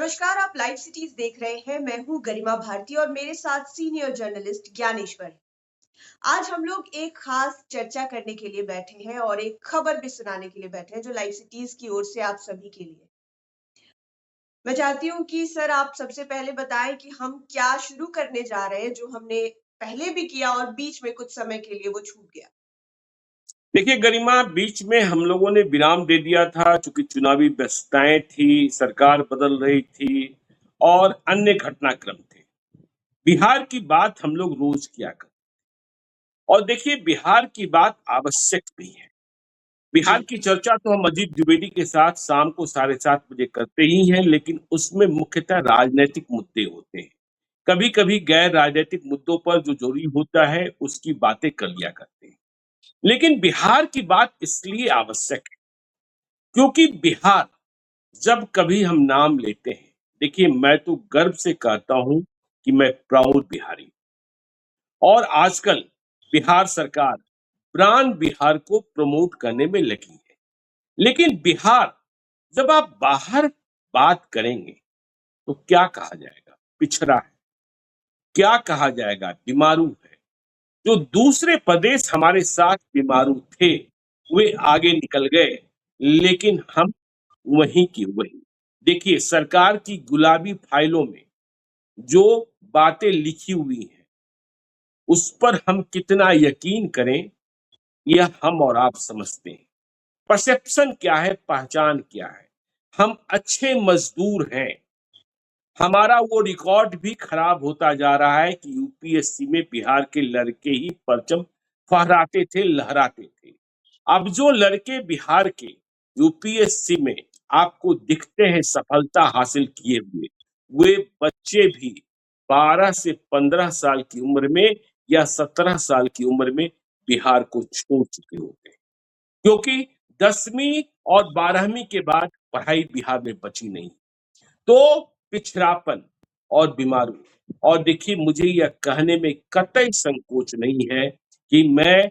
नमस्कार, आप live cities देख रहे हैं। मैं हूं गरिमा भारती और मेरे साथ सीनियर जर्नलिस्ट ज्ञानेश्वर। आज हम लोग एक खास चर्चा करने के लिए बैठे हैं और एक खबर भी सुनाने के लिए बैठे हैं जो लाइव सिटीज की ओर से आप सभी के लिए। मैं चाहती हूँ कि सर आप सबसे पहले बताएं कि हम क्या शुरू करने जा रहे हैं जो हमने पहले भी किया और बीच में कुछ समय के लिए वो छूट गया। देखिए गरिमा, बीच में हम लोगों ने विराम दे दिया था चूंकि चुनावी व्यस्तताएं थी, सरकार बदल रही थी और अन्य घटनाक्रम थे। बिहार की बात हम लोग रोज किया करते और देखिए बिहार की बात आवश्यक भी है। बिहार जी, की चर्चा तो हम अजीत द्विवेदी के साथ शाम को 7:30 बजे करते ही हैं, लेकिन उसमें मुख्यतः राजनीतिक मुद्दे होते हैं। कभी कभी गैर राजनीतिक मुद्दों पर जो जरूरी होता है उसकी बातें कर लिया करते हैं। लेकिन बिहार की बात इसलिए आवश्यक है क्योंकि बिहार जब कभी हम नाम लेते हैं, देखिए मैं तो गर्व से कहता हूं कि मैं प्राउड बिहारी हूं। और आजकल बिहार सरकार ब्रांड बिहार को प्रमोट करने में लगी है। लेकिन बिहार जब आप बाहर बात करेंगे तो क्या कहा जाएगा? पिछड़ा है। क्या कहा जाएगा? बीमारू है। जो दूसरे प्रदेश हमारे साथ बीमारू थे वे आगे निकल गए, लेकिन हम वहीं की वहीं। देखिए सरकार की गुलाबी फाइलों में जो बातें लिखी हुई हैं उस पर हम कितना यकीन करें यह हम और आप समझते हैं। परसेप्शन क्या है, पहचान क्या है? हम अच्छे मजदूर हैं। हमारा वो रिकॉर्ड भी खराब होता जा रहा है कि यूपीएससी में बिहार के लड़के ही परचम फहराते थे, लहराते थे। अब जो लड़के बिहार के यूपीएससी में आपको दिखते हैं सफलता हासिल किए हुए, वे बच्चे भी 12 से 15 साल की उम्र में या 17 साल की उम्र में बिहार को छोड़ चुके होते हैं, क्योंकि 10वीं और 12वीं के बाद पढ़ाई बिहार में बची नहीं। तो पिछड़ापन और बीमारी, और देखिए मुझे यह कहने में कतई संकोच नहीं है कि मैं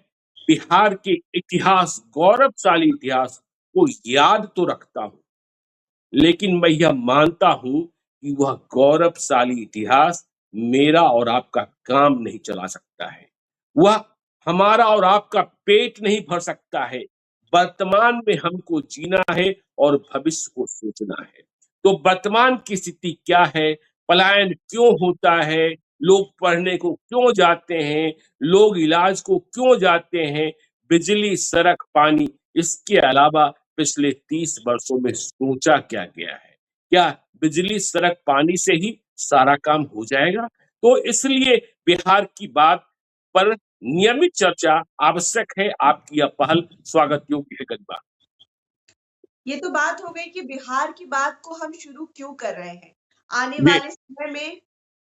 बिहार के इतिहास, गौरवशाली इतिहास को याद तो रखता हूं, लेकिन मैं यह मानता हूं कि वह गौरवशाली इतिहास मेरा और आपका काम नहीं चला सकता है। वह हमारा और आपका पेट नहीं भर सकता है। वर्तमान में हमको जीना है और भविष्य को सोचना है। तो वर्तमान की स्थिति क्या है? पलायन क्यों होता है? लोग पढ़ने को क्यों जाते हैं? लोग इलाज को क्यों जाते हैं? बिजली, सड़क, पानी, इसके अलावा पिछले 30 वर्षों में सोचा क्या गया है? क्या बिजली, सड़क, पानी से ही सारा काम हो जाएगा? तो इसलिए बिहार की बात पर नियमित चर्चा आवश्यक है। आपकी यह पहल स्वागत योग्य है गरिमा। ये तो बात हो गई कि बिहार की बात को हम शुरू क्यों कर रहे हैं। आने जी। वाले समय में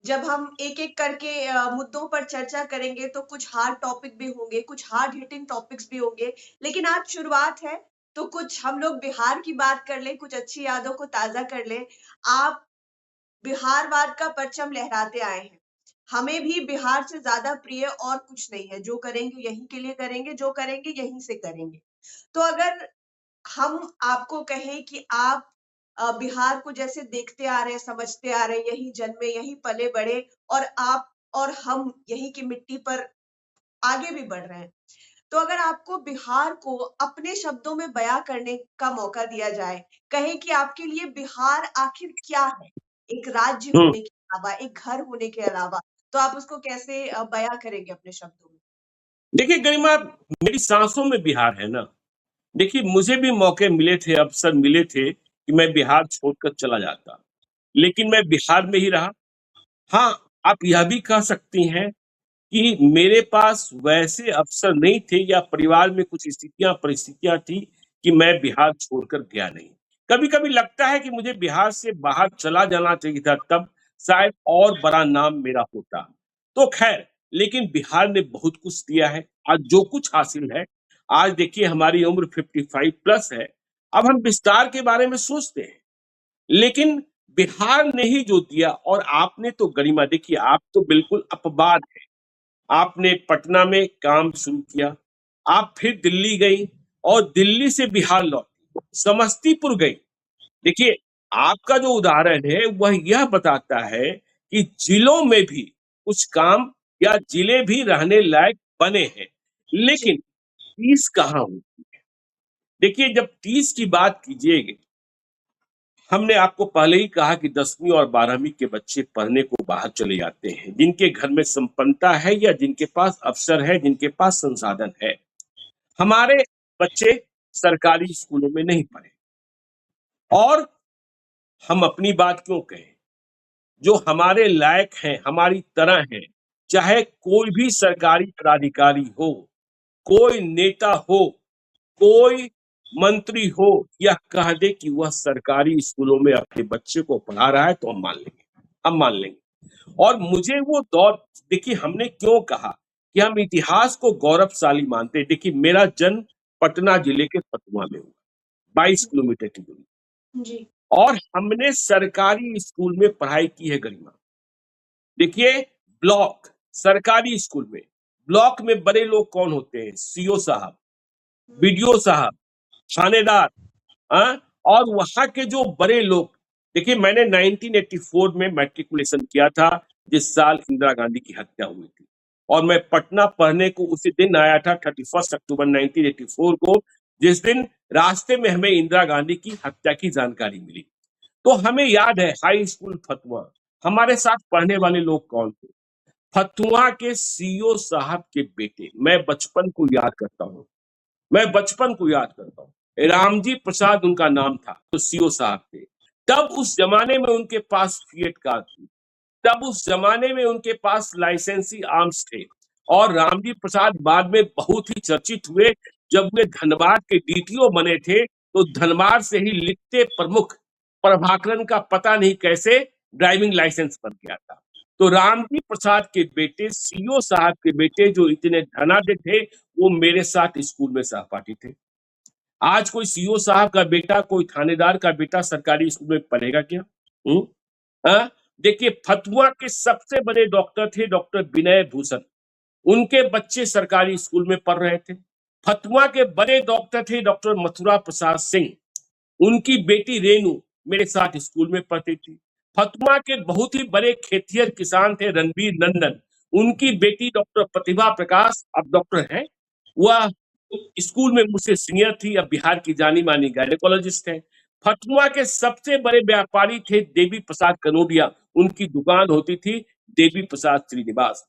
जब हम एक-एक करके मुद्दों पर चर्चा करेंगे तो कुछ हार्ड टॉपिक भी होंगे, कुछ हार्ड हिटिंग टॉपिक्स भी होंगे। लेकिन आज शुरुआत है, तो कुछ हम लोग बिहार की बात कर लें, कुछ अच्छी यादों को ताज़ा कर लें। आप बिहारवाद का परचम लहराते आए हैं। हमें भी बिहार से ज़्यादा प्रिय और कुछ नहीं है। जो करेंगे यहीं के लिए करेंगे, जो करेंगे यहीं से करेंगे। तो अगर हम आपको कहें कि आप बिहार को जैसे देखते आ रहे हैं, समझते आ रहे हैं, यहीं जन्मे, यहीं पले-बड़े और आप और हम यहीं की मिट्टी पर आगे भी बढ़ रहे हैं। तो अगर आपको बिहार को अपने शब्दों में बयाँ करने का मौका दिया जाए, कहें कि आपके लिए बिहार आखिर क्या है? एक राज्य हम्म। होने के अलावा, एक घर होने के अलावा, तो आप उसको कैसे बयाँ करेंगे अपने शब्दों में? देखिए गरिमा, मेरी सांसों में बिहार है ना। देखिए मुझे भी मौके मिले थे, अवसर मिले थे कि मैं बिहार छोड़कर चला जाता, लेकिन मैं बिहार में ही रहा। हाँ, आप यह भी कह सकती हैं कि मेरे पास वैसे अवसर नहीं थे या परिवार में कुछ स्थितियां परिस्थितियां थी कि मैं बिहार छोड़कर गया नहीं। कभी कभी लगता है कि मुझे बिहार से बाहर चला जाना चाहिए था, तब शायद और बड़ा नाम मेरा होता। तो खैर, लेकिन बिहार ने बहुत कुछ दिया है। आज जो कुछ हासिल है, आज देखिए हमारी उम्र 55+ है। अब हम विस्तार के बारे में सोचते हैं, लेकिन बिहार ने ही जो दिया। और आपने तो गरिमा देखिए, आप तो बिल्कुल अपवाद। आपने पटना में काम शुरू किया, आप फिर दिल्ली गई और दिल्ली से बिहार लौटी, समस्तीपुर गई। देखिए आपका जो उदाहरण है वह यह बताता है कि जिलों में भी कुछ काम या जिले भी रहने लायक बने हैं, जी, लेकिन 30 कहाँ हुई? देखिए, जब 30 की बात कीजिएगा, हमने आपको पहले ही कहा कि 10वीं और 12वीं के बच्चे पढ़ने को बाहर चले जाते हैं, जिनके घर में संपन्नता है या जिनके पास अवसर है, जिनके पास संसाधन है। हमारे बच्चे सरकारी स्कूलों में नहीं पढ़े और हम अपनी बात क्यों कहें? जो हमारे लायक हैं, हमारी तरह हैं, चाहे कोई भी सरकारी पदाधिकारी हो, कोई नेता हो, कोई मंत्री हो, यह कह दे कि वह सरकारी स्कूलों में अपने बच्चे को पढ़ा रहा है तो हम मान लेंगे, हम मान लेंगे। और मुझे वो दौर, देखिए हमने क्यों कहा कि हम इतिहास को गौरवशाली मानते हैं। देखिए, मेरा जन्म पटना जिले के फतुहा में हुआ, 22 किलोमीटर की दूरी, जी, और हमने सरकारी स्कूल में पढ़ाई की है गरिमा। देखिए, ब्लॉक, सरकारी स्कूल में, ब्लॉक में बड़े लोग कौन होते हैं? सीओ साहब, बीडीओ साहब, थानेदार, हाँ? और वहां के जो बड़े लोग, देखिए मैंने 1984 में मैट्रिकुलेशन किया था, जिस साल इंदिरा गांधी की हत्या हुई थी, और मैं पटना पढ़ने को उसी दिन आया था, 31 अक्टूबर 1984 को, जिस दिन रास्ते में हमें इंदिरा गांधी की हत्या की जानकारी मिली। तो हमें याद है हाई स्कूल फतुहा, हमारे साथ पढ़ने वाले लोग कौन थे? फतुहा के सीओ साहब के बेटे, मैं बचपन को याद करता हूँ, मैं बचपन को याद करता हूँ, रामजी प्रसाद उनका नाम था, तो सीओ साहब थे। तब उस जमाने में उनके पास फिएट कार थी, तब उस जमाने में उनके पास लाइसेंसी आर्म्स थे, और रामजी प्रसाद बाद में बहुत ही चर्चित हुए जब वे धनबाद के डीटीओ बने थे, तो धनबाद से ही लिखते प्रमुख प्रभाकरन का पता नहीं कैसे ड्राइविंग लाइसेंस बन गया था। तो रामजी प्रसाद के बेटे, सीओ साहब के बेटे जो इतने धनाढ्य थे, वो मेरे साथ स्कूल में सहपाठी थे। आज कोई सीओ साहब का बेटा, कोई थानेदार का बेटा सरकारी स्कूल में पढ़ेगा क्या? हम्म? हाँ? देखिए, फतुहा के सबसे बड़े डॉक्टर थे डॉक्टर विनय भूषण, उनके बच्चे सरकारी स्कूल में पढ़ रहे थे। फतुहा के बड़े डॉक्टर थे डॉक्टर मथुरा प्रसाद सिंह, उनकी बेटी रेणु मेरे साथ स्कूल में पढ़ती थी। फतुहा के बहुत ही बड़े खेतिहर किसान थे रणबीर नंदन, उनकी बेटी डॉक्टर प्रतिभा प्रकाश अब डॉक्टर हैं, वह स्कूल में मुझसे सीनियर थी, अब बिहार की जानी मानी गायनेकोलॉजिस्ट है। फतुहा के सबसे बड़े व्यापारी थे देवी प्रसाद कनोडिया, उनकी दुकान होती थी देवी प्रसाद श्रीनिवास।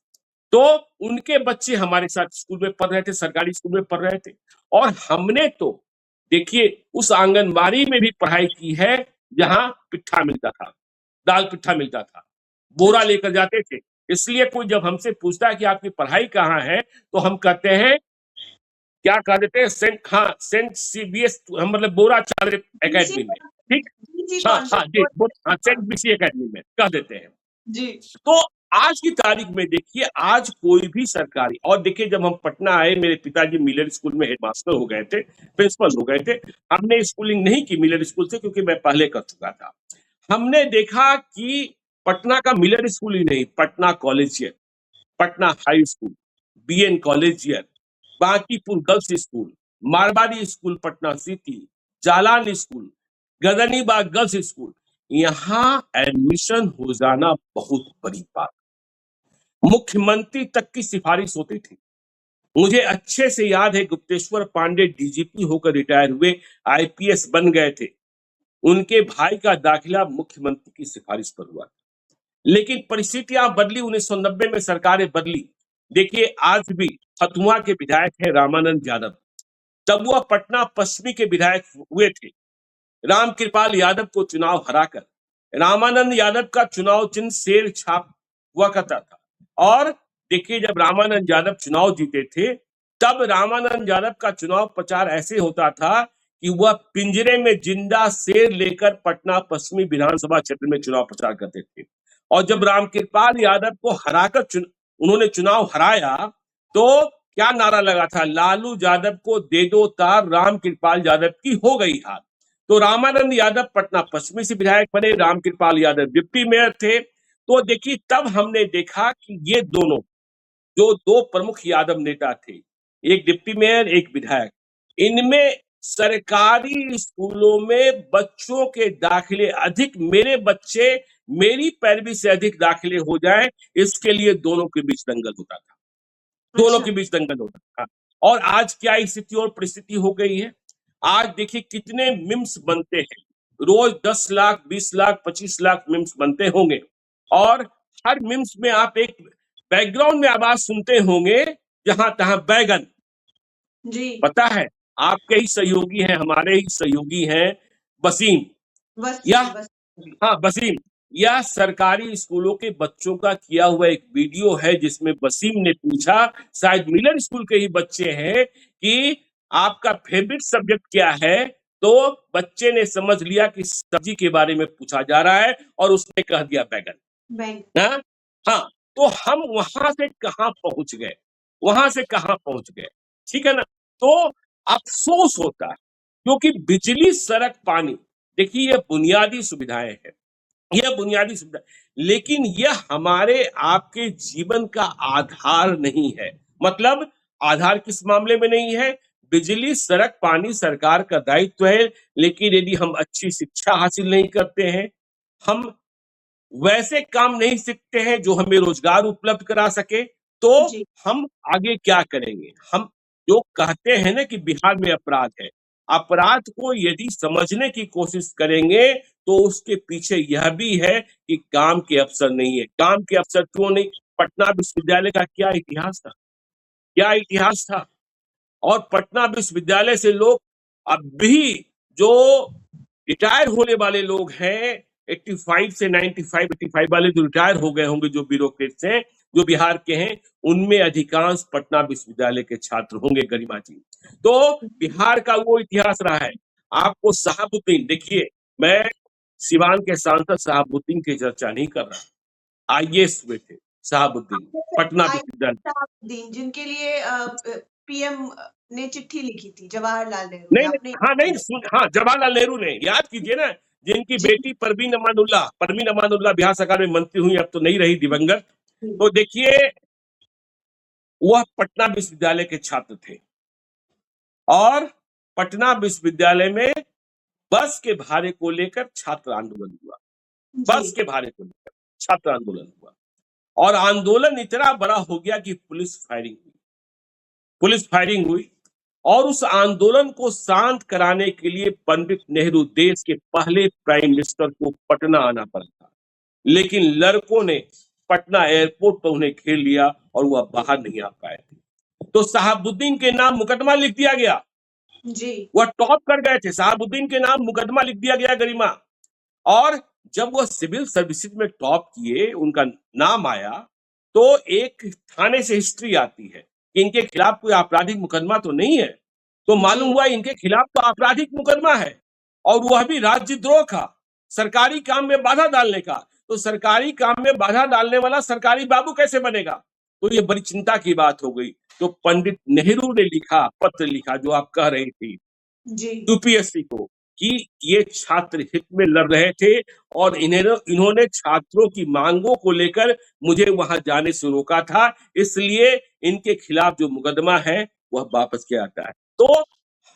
तो उनके बच्चे हमारे साथ स्कूल में पढ़ रहे थे, सरकारी स्कूल में पढ़ रहे थे। और हमने तो देखिए उस आंगनबाड़ी में भी पढ़ाई की है जहां पिट्ठा मिलता था, दाल पिट्ठा मिलता था, बोरा अच्छा, लेकर जाते थे। इसलिए कोई जब हमसे पूछता है कि आपकी पढ़ाई कहाँ है, तो हम कहते हैं, क्या कह देते हैं, सेंट सीबीएस, हम मतलब बोरा चादर बीसी एकेडमी में, ठीक। बीसी हाँ हाँ कॉन्वेंट जी, बोर्ड। हाँ, हाँ, सेंट बीसी एकेडमी में कह देते हैं। जी, तो आज की तारीख में देखिए, आज कोई भी सरकारी, और देखिए जब हम पटना आए, मेरे पिताजी मिलर स्कूल में हेडमास्टर हो गए थे, प्रिंसिपल हो गए थे। हमने स्कूलिंग नहीं की मिलर स्कूल से, क्योंकि मैं पहले कर चुका था। हमने देखा कि पटना का मिलर स्कूल ही नहीं, Patna collegiate, Patna high school, BN collegiate, Bankipur girls school, Marwari school Patna city, Jalan school, Gaganibagh girls school, यहाँ एडमिशन हो जाना बहुत बड़ी बात, मुख्यमंत्री तक की सिफारिश होती थी। मुझे अच्छे से याद है, गुप्तेश्वर पांडे डीजीपी होकर रिटायर हुए, आईपीएस बन गए थे, उनके भाई का दाखिला मुख्यमंत्री की सिफारिश पर हुआ। लेकिन परिस्थितियां बदली, 1990 में सरकारें बदली। देखिए, आज भी फतुहा के विधायक है रामानंद यादव, तब वह पटना पश्चिमी के विधायक हुए थे। रामकृपाल यादव को चुनाव हराकर रामानंद यादव का चुनाव चिन्ह शेर छाप हुआ करता था। और देखिए, जब रामानंद यादव चुनाव जीते थे, तब रामानंद यादव का चुनाव प्रचार ऐसे होता था कि वह पिंजरे में जिंदा शेर लेकर पटना पश्चिमी विधानसभा क्षेत्र में चुनाव प्रचार करते थे। और जब रामकृपाल यादव को हराकर उन्होंने चुनाव हराया, तो क्या नारा लगा था? लालू यादव को दे दो तार, रामकृपाल यादव की हो गई हार। तो रामानंद यादव पटना पश्चिमी से विधायक बने, रामकृपाल यादव डिप्टी मेयर थे। तो देखिए, तब हमने देखा कि ये दोनों, जो दो प्रमुख यादव नेता थे, एक डिप्टी मेयर, एक विधायक, इनमें सरकारी स्कूलों में बच्चों के दाखिले अधिक, मेरे बच्चे मेरी पैरवी से अधिक दाखिले हो जाए, इसके लिए दोनों के बीच दंगल होता था, दोनों अच्छा। के बीच दंगल होता था। और आज क्या स्थिति और परिस्थिति हो गई है, आज देखिए कितने मिम्स बनते हैं, रोज 10 लाख 20 लाख 25 लाख मिम्स बनते होंगे, और हर मिम्स में आप एक बैकग्राउंड में आवाज सुनते होंगे, जहां तहां बैगन। जी। पता है, आपके ही सहयोगी हैं, हमारे ही सहयोगी हैं वसीम, या वसीम, वसीम। हाँ वसीम, यह सरकारी स्कूलों के बच्चों का किया हुआ एक वीडियो है, जिसमें वसीम ने पूछा, शायद मिलन स्कूल के ही बच्चे हैं, कि आपका फेवरेट सब्जेक्ट क्या है, तो बच्चे ने समझ लिया कि सब्जी के बारे में पूछा जा रहा है, और उसने कह दिया बैगन। बैंक। हाँ हाँ, तो हम वहां से कहां पहुंच गए, वहां से कहां पहुंच गए, ठीक है ना। तो अफसोस होता है, क्योंकि बिजली, सड़क, पानी, देखिए ये बुनियादी सुविधाएं हैं, यह बुनियादी सुविधा, लेकिन यह हमारे आपके जीवन का आधार नहीं है। मतलब आधार किस मामले में नहीं है, बिजली, सड़क, पानी सरकार का दायित्व है, लेकिन यदि हम अच्छी शिक्षा हासिल नहीं करते हैं, हम वैसे काम नहीं सीखते हैं जो हमें रोजगार उपलब्ध करा सके, तो जी। हम आगे क्या करेंगे। हम जो कहते हैं ना कि बिहार में अपराध है, अपराध को यदि समझने की कोशिश करेंगे, तो उसके पीछे यह भी है कि काम के अवसर नहीं है। काम के अवसर क्यों नहीं, पटना विश्वविद्यालय का क्या इतिहास था, क्या इतिहास था। और पटना विश्वविद्यालय से लोग अब भी, जो रिटायर होने वाले लोग हैं, 85 से 95 85 वाले जो रिटायर हो गए होंगे, जो ब्यूरोक्रेट्स हैं, जो बिहार के हैं, उनमें अधिकांश पटना विश्वविद्यालय के छात्र होंगे, गरिमा जी। तो बिहार का वो इतिहास रहा है। आपको शहाबुद्दीन, देखिए मैं सिवान के सांसद शहाबुद्दीन की चर्चा नहीं कर रहा, आईएएस हुए थे शहाबुद्दीन, पटना विश्वविद्यालय। शहाबुद्दीन, जिनके लिए पीएम ने चिट्ठी लिखी थी, जवाहरलाल नेहरू ने, नहीं, आपने? हाँ नहीं सुन, हाँ जवाहरलाल नेहरू ने, याद कीजिए ना, जिनकी जी। बेटी परवीन अमानुल्लाह बिहार सरकार में मंत्री हुई, अब तो नहीं रही, दिवंगत। जी। तो देखिए वह पटना विश्वविद्यालय के छात्र थे, और पटना विश्वविद्यालय में बस के भाड़े को लेकर छात्र आंदोलन हुआ, जी। बस के भाड़े को लेकर छात्र आंदोलन हुआ, और आंदोलन इतना बड़ा हो गया कि पुलिस फायरिंग हुई, और उस आंदोलन को शांत कराने के लिए पंडित नेहरू, देश के पहले प्राइम मिनिस्टर, को पटना आना पड़ा था, लेकिन लड़कों ने पटना एयरपोर्ट पर उन्हें घेर लिया, और वह बाहर नहीं आ पाए। तो शहाबुद्दीन के नाम मुकदमा लिख दिया गया, जी। वह टॉप कर गए थे, शहाबुद्दीन के नाम मुकदमा लिख दिया गया, गरिमा। और जब वह सिविल सर्विसेज में टॉप किए, उनका नाम आया, तो एक थाने से हिस्ट्री आती है कि इनके खिलाफ कोई आपराधिक मुकदमा तो नहीं है, तो मालूम जी। हुआ इनके खिलाफ तो आपराधिक मुकदमा है, और वह भी राज्यद्रोह का, सरकारी काम में बाधा डालने का। तो सरकारी काम में बाधा डालने वाला सरकारी बाबू कैसे बनेगा, तो ये बड़ी चिंता की बात हो गई। तो पंडित नेहरू ने लिखा, पत्र लिखा, जो आप कह रही थी, जी। यूपीएससी को, कि ये छात्र हित में लड़ रहे थे, और इन्होंने छात्रों की मांगों को लेकर मुझे वहां जाने से रोका था, इसलिए इनके खिलाफ जो मुकदमा है वह वापस किया जाता है। तो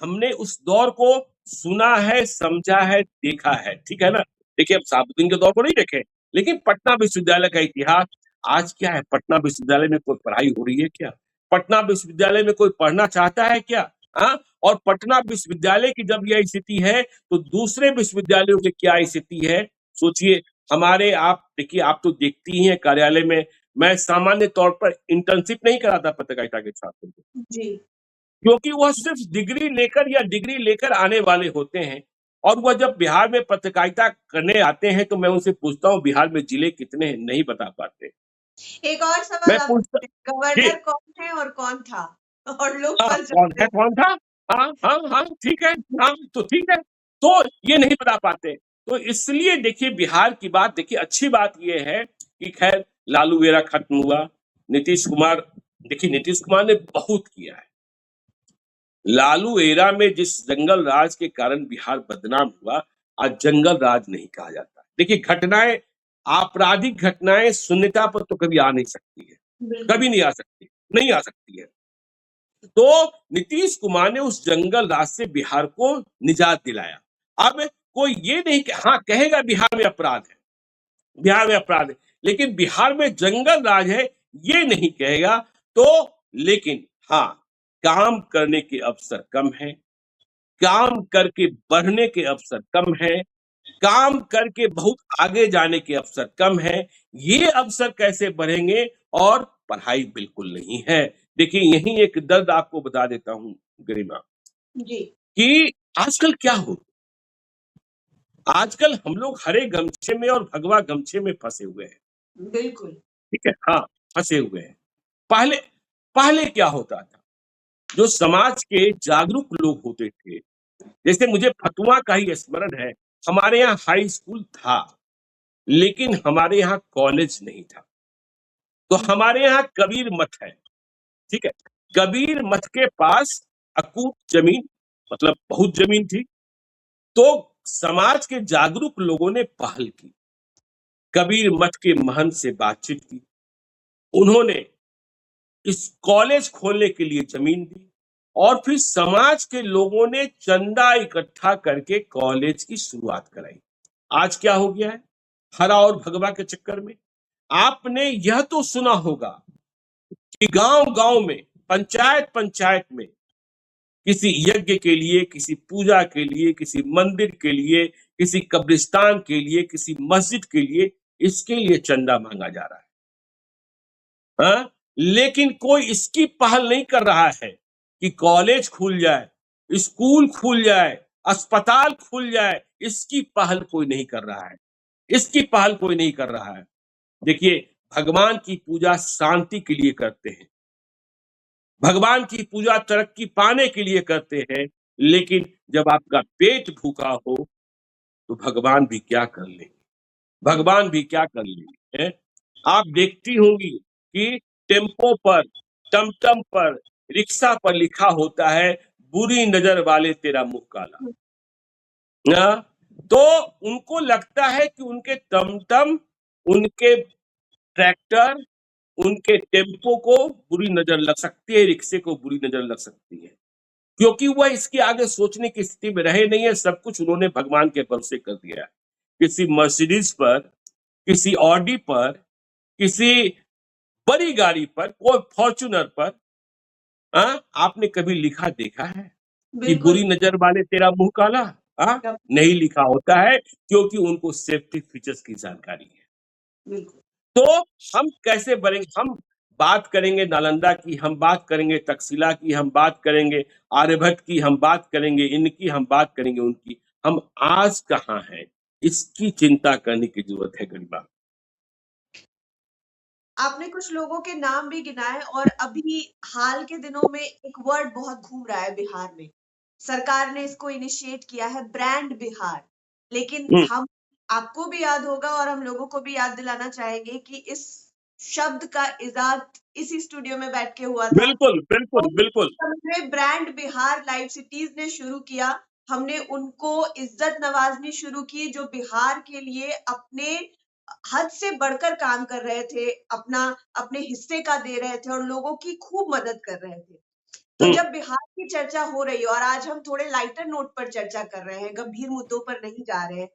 हमने उस दौर को सुना है, समझा है, देखा है, ठीक है ना। देखिए, अब शहाबुद्दीन के दौर को नहीं देखे, लेकिन पटना विश्वविद्यालय का इतिहास आज क्या है। पटना विश्वविद्यालय में कोई पढ़ाई हो रही है क्या, पटना विश्वविद्यालय में कोई पढ़ना चाहता है क्या, हाँ। और पटना विश्वविद्यालय की जब यह स्थिति है, तो दूसरे विश्वविद्यालयों की क्या स्थिति है, सोचिए। हमारे, आप देखिए, आप तो देखती ही हैं कार्यालय में, मैं सामान्य तौर पर इंटर्नशिप नहीं कराता पत्रकारिता के छात्रों को, जी। क्योंकि वह सिर्फ डिग्री लेकर आने वाले होते हैं, और वह जब बिहार में पत्रकारिता करने आते हैं, तो मैं उनसे पूछता हूँ बिहार में जिले कितने हैं, नहीं बता पाते। एक और मैं सवाल आप, पूछता, जी, गवर्नर कौन है और कौन था? और लोग हाँ, फंस जाते हैं। कौन था? हाँ, हाँ, हाँ, ठीक है, हाँ, तो ठीक है। तो ये नहीं बता पाते। तो इसलिए देखिए, बिहार की बात देखिए, अच्छी बात ये है कि खैर लालू एरा खत्म हुआ, नीतीश कुमार, देखिए नीतीश कुमार ने बहुत किया है। लालू एरा में जिस जंगल राज के कारण बिहार बदनाम हुआ, आज जंगल राज नहीं कहा जाता। देखिए, घटनाएं, आपराधिक घटनाएं शून्यता पर तो कभी आ नहीं सकती है, बिल्कुल। कभी नहीं आ सकती, नहीं आ सकती है। तो नीतीश कुमार ने उस जंगल राज से बिहार को निजात दिलाया। अब कोई ये नहीं कि हाँ कहेगा बिहार में अपराध है, बिहार में अपराध है, लेकिन बिहार में जंगल राज है ये नहीं कहेगा। तो लेकिन हाँ, काम करने के अवसर कम है, काम करके बढ़ने के अवसर कम है, काम करके बहुत आगे जाने के अवसर कम है। ये अवसर कैसे बढ़ेंगे? और पढ़ाई बिल्कुल नहीं है। देखिए यही एक दर्द आपको बता देता हूँ गरिमा, जी, कि आजकल क्या हो, आजकल हम लोग हरे गमछे में और भगवा गमछे में फंसे हुए हैं। बिल्कुल। ठीक है, हाँ, फंसे हुए हैं। पहले पहले क्या होता था, जो समाज के जागरूक लोग होते थे, जैसे मुझे फतुआ का ही स्मरण है, हमारे यहाँ हाई स्कूल था, लेकिन हमारे यहाँ कॉलेज नहीं था। तो हमारे यहाँ कबीर मठ है, ठीक है? कबीर मठ के पास अकूत जमीन, मतलब बहुत जमीन थी। तो समाज के जागरूक लोगों ने पहल की, कबीर मठ के महंत से बातचीत की, उन्होंने इस कॉलेज खोलने के लिए जमीन दी, और फिर समाज के लोगों ने चंदा इकट्ठा करके कॉलेज की शुरुआत कराई। आज क्या हो गया है, हरा और भगवा के चक्कर में आपने यह तो सुना होगा कि गांव-गांव में, पंचायत-पंचायत में किसी यज्ञ के लिए, किसी पूजा के लिए, किसी मंदिर के लिए, किसी कब्रिस्तान के लिए, किसी मस्जिद के लिए, इसके लिए चंदा मांगा जा रहा है। हाँ? लेकिन कोई इसकी पहल नहीं कर रहा है कि कॉलेज खुल जाए, स्कूल खुल जाए, अस्पताल खुल जाए, इसकी पहल कोई नहीं कर रहा है। इसकी पहल कोई नहीं कर रहा है। देखिए, भगवान की पूजा शांति के लिए करते हैं, भगवान की पूजा तरक्की पाने के लिए करते हैं, लेकिन जब आपका पेट भूखा हो तो भगवान भी क्या कर लेंगे, भगवान भी क्या कर लेंगे, हैं? आप देखती होंगी कि टेम्पो पर, टमटम पर, रिक्शा पर लिखा होता है, बुरी नजर वाले तेरा मुंह काला। हाँ? तो उनको लगता है कि उनके टमटम, उनके ट्रैक्टर, उनके टेम्पो को बुरी नजर लग सकती है, रिक्शे को बुरी नजर लग सकती है, क्योंकि वह इसके आगे सोचने की स्थिति में रहे नहीं है। सब कुछ उन्होंने भगवान के भरोसे कर दिया है। किसी मर्सिडीज पर, किसी ऑडी पर, किसी बड़ी गाड़ी पर, कोई फॉर्च्यूनर पर, आपने कभी लिखा देखा है कि बिल्कुल। बुरी नजर वाले तेरा मुंह काला? हाँ? कब नहीं लिखा होता है, क्योंकि उनको सेफ्टी फीचर्स की जानकारी है। बिल्कुल। तो हम कैसे बढ़ेंगे? हम बात करेंगे नालंदा की, हम बात करेंगे तक्षशिला की, हम बात करेंगे आर्यभट्ट की, हम बात करेंगे इनकी, हम बात करेंगे उनकी। हम आज कहाँ हैं? इसकी चिंता करने की जरूरत है गरिमा। आपने कुछ लोगों के नाम भी गिनाए और अभी हाल के दिनों में एक वर्ड बहुत घूम रहा है बिहार में। सरकार ने इसको इनिशिएट किया है, ब्रांड बिहार। लेकिन हुँ, हम आपको भी याद होगा और हम लोगों को भी याद दिलाना चाहेंगे कि इस शब्द का इज़ाद इसी स्टूडियो में बैठ के हुआ था। बिल्कुल, तो बिल्कुल, बिल्कुल। हमने ब्रांड बिहार लाइव सिटीज़ ने शुरू किया। हमने उनको इज़्ज़त नवाज़नी शुरू की जो बिहार के लिए अपने हद से बढ़कर काम कर रहे थे, अपने हिस्से का दे रहे थे और लोगों की खूब मदद कर रहे थे। तो हुँ, जब बिहार की चर्चा हो रही है और आज हम थोड़े लाइटर नोट पर चर्चा कर रहे हैं, गंभीर मुद्दों पर नहीं जा रहे हैं,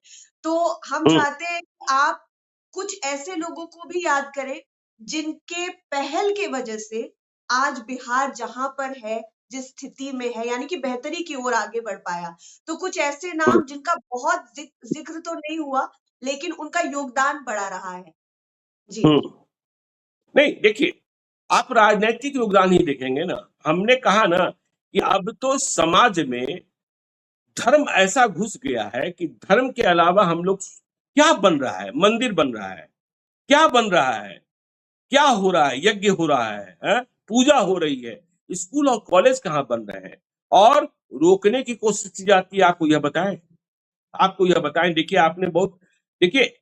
तो हम हुँ, चाहते हैं कि आप कुछ ऐसे लोगों को भी याद करें, जिनके पहल के वजह से आज बिहार जहाँ पर है, जिस स्थिति में है, यानी कि बेहतरी की ओर आगे बढ़ पाया। तो कुछ ऐसे हुँ, नाम जिनका बहुत ज़िक्र तो नहीं हुआ, लेकिन उनका योगदान बड़ा रहा है। जी, हुँ। नहीं, देखिए, आप राजनैतिक योगदान ही देखेंगे ना। हमने कहा ना कि अब तो समाज में धर्म ऐसा घुस गया है कि धर्म के अलावा हम लोग क्या बन रहा है? मंदिर बन रहा है, क्या बन रहा है? क्या हो रहा है? यज्ञ हो रहा है, हैं? पूजा हो रही है। स्कूल और कॉलेज कहाँ बन रहे हैं? और रोकने की कोशिश की जाती है, आपको यह बताएँ? आपको यह बताएँ, देखिए आपने बहुत, देखिए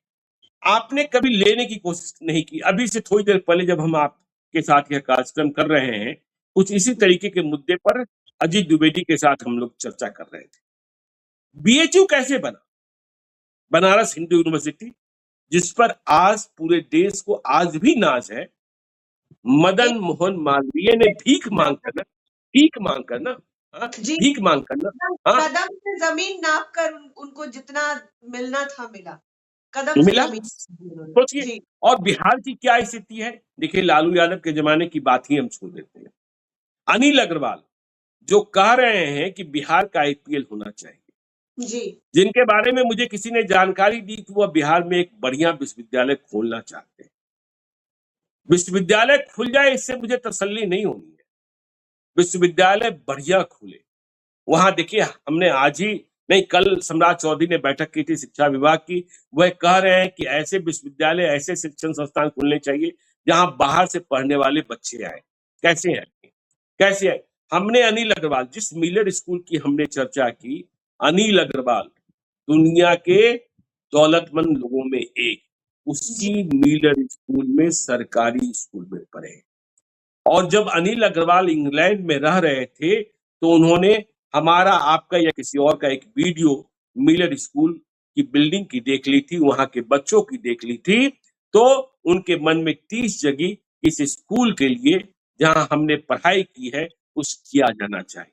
आपने कभी लेने की कोशिश नहीं की। अभी से थोड़ी देर पहले जब हम आपके साथ यह कार्यक्रम कर रहे हैं, कुछ इसी तरीके के मुद्दे पर अजीत द्विवेदी के साथ हम लोग चर्चा कर रहे थे। बीएचयू कैसे बना? बनारस हिंदू यूनिवर्सिटी, जिस पर आज पूरे देश को आज भी नाज है। एक मदन मोहन मालवीय ने भीख मांगकर भीख मांग कर ना, हाँ, जी, भीख मांग कर ना, हाँ, कदम से ज़मीन नाप कर उनको जितना मिलना था मिला। कदम से मिला, ज़मीन नापी उन्होंने। सोचिए। जी, और बिहार की क्या स्थिति है, देखिए लालू यादव के जमाने की बात ही हम छोड़ देते हैं। अनिल अग्रवाल जो कह रहे हैं कि बिहार का आईपीएल होना चाहिए, जी, जिनके बारे में मुझे किसी ने जानकारी दी कि वह बिहार में एक बढ़िया विश्वविद्यालय खोलना चाहते हैं। विश्वविद्यालय खुल जाए इससे मुझे तसल्ली नहीं होनी है, विश्वविद्यालय बढ़िया खुले। वहां देखिए हमने आज ही नहीं, कल सम्राट चौधरी ने बैठक की थी शिक्षा विभाग की। वह कह रहे हैं कि ऐसे विश्वविद्यालय, ऐसे शिक्षण संस्थान खुलने चाहिए जहां बाहर से पढ़ने वाले बच्चे आए। कैसे आए, कैसे आए? हमने अनिल अग्रवाल, जिस मिलर स्कूल की हमने चर्चा की, अनिल अग्रवाल दुनिया के दौलतमंद लोगों में एक, जी, उसी मिलर स्कूल में सरकारी स्कूल में पढ़े। और जब अनिल अग्रवाल इंग्लैंड में रह रहे थे तो उन्होंने हमारा, आपका या किसी और का एक वीडियो मिलर स्कूल की बिल्डिंग की देख ली थी, वहां के बच्चों की देख ली थी, तो उनके मन में 30 जगी, इस स्कूल के लिए जहां हमने पढ़ाई की है कुछ किया जाना चाहिए।